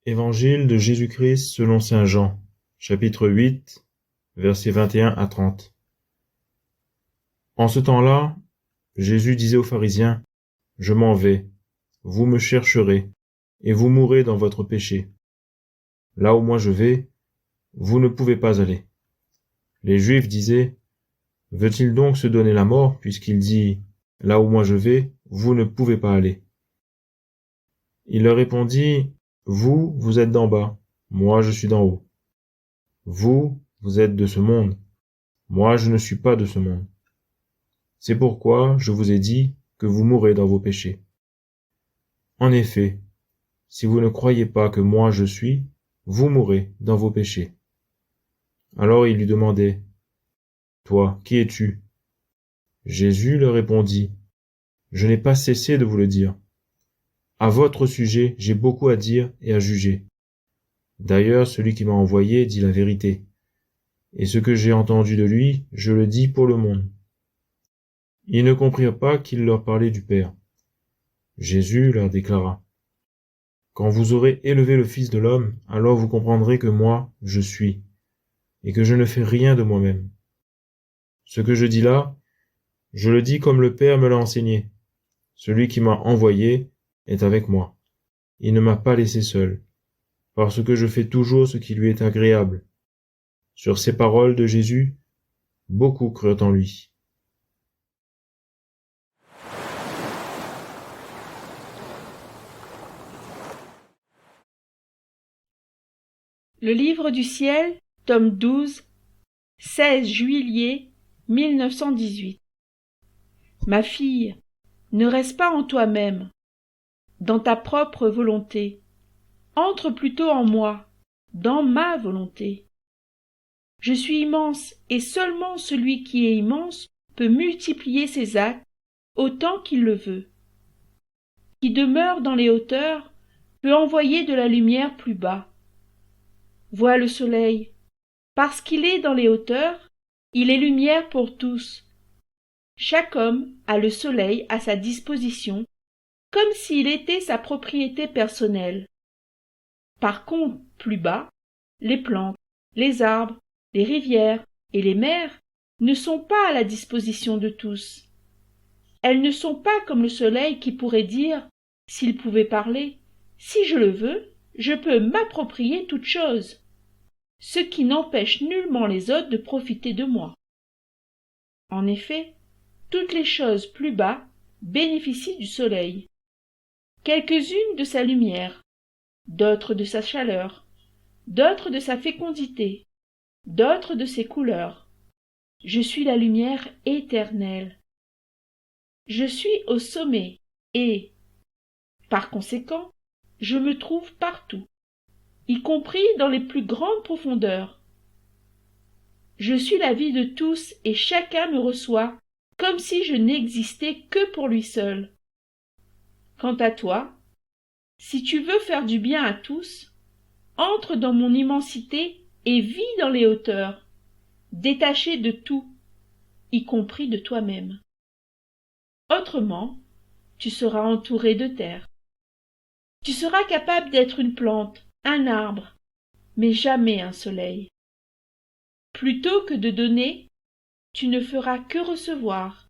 Évangile de Jésus-Christ selon saint Jean, chapitre 8, versets 21 à 30. En ce temps-là, Jésus disait aux pharisiens, « Je m'en vais, vous me chercherez, et vous mourrez dans votre péché. Là où moi je vais, vous ne pouvez pas aller. » Les Juifs disaient, « Veut-il donc se donner la mort, puisqu'il dit, « Là où moi je vais, vous ne pouvez pas aller » ?» Il leur répondit, « Vous, vous êtes d'en bas, moi je suis d'en haut. Vous, vous êtes de ce monde, moi je ne suis pas de ce monde. C'est pourquoi je vous ai dit que vous mourrez dans vos péchés. En effet, si vous ne croyez pas que moi je suis, vous mourrez dans vos péchés. » Alors il lui demandait, « Toi, qui es-tu » Jésus leur répondit, « Je n'ai pas cessé de vous le dire. À votre sujet, j'ai beaucoup à dire et à juger. D'ailleurs, celui qui m'a envoyé dit la vérité. Et ce que j'ai entendu de lui, je le dis pour le monde. » Ils ne comprirent pas qu'il leur parlait du Père. Jésus leur déclara, « Quand vous aurez élevé le Fils de l'homme, alors vous comprendrez que moi, je suis, et que je ne fais rien de moi-même. Ce que je dis là, je le dis comme le Père me l'a enseigné. Celui qui m'a envoyé est avec moi. Il ne m'a pas laissé seul, parce que je fais toujours ce qui lui est agréable. » Sur ces paroles de Jésus, beaucoup crurent en lui. Le Livre du ciel, tome 12, 16 juillet 1918. Ma fille, ne reste pas en toi-même, dans ta propre volonté. Entre plutôt en moi, dans ma volonté. Je suis immense, et seulement celui qui est immense peut multiplier ses actes autant qu'il le veut. Qui demeure dans les hauteurs peut envoyer de la lumière plus bas. Vois le soleil. Parce qu'il est dans les hauteurs, il est lumière pour tous. Chaque homme a le soleil à sa disposition, comme s'il était sa propriété personnelle. Par contre, plus bas, les plantes, les arbres, les rivières et les mers ne sont pas à la disposition de tous. Elles ne sont pas comme le soleil qui pourrait dire, s'il pouvait parler, « Si je le veux, je peux m'approprier toute chose », ce qui n'empêche nullement les autres de profiter de moi. En effet, toutes les choses plus bas bénéficient du soleil. Quelques-unes de sa lumière, d'autres de sa chaleur, d'autres de sa fécondité, d'autres de ses couleurs. Je suis la lumière éternelle. Je suis au sommet et, par conséquent, je me trouve partout, y compris dans les plus grandes profondeurs. Je suis la vie de tous et chacun me reçoit comme si je n'existais que pour lui seul. Quant à toi, si tu veux faire du bien à tous, entre dans mon immensité et vis dans les hauteurs, détaché de tout, y compris de toi-même. Autrement, tu seras entouré de terre. Tu seras capable d'être une plante, un arbre, mais jamais un soleil. Plutôt que de donner, tu ne feras que recevoir,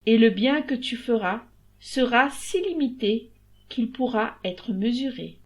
et le bien que tu feras sera si limité qu'il pourra être mesuré.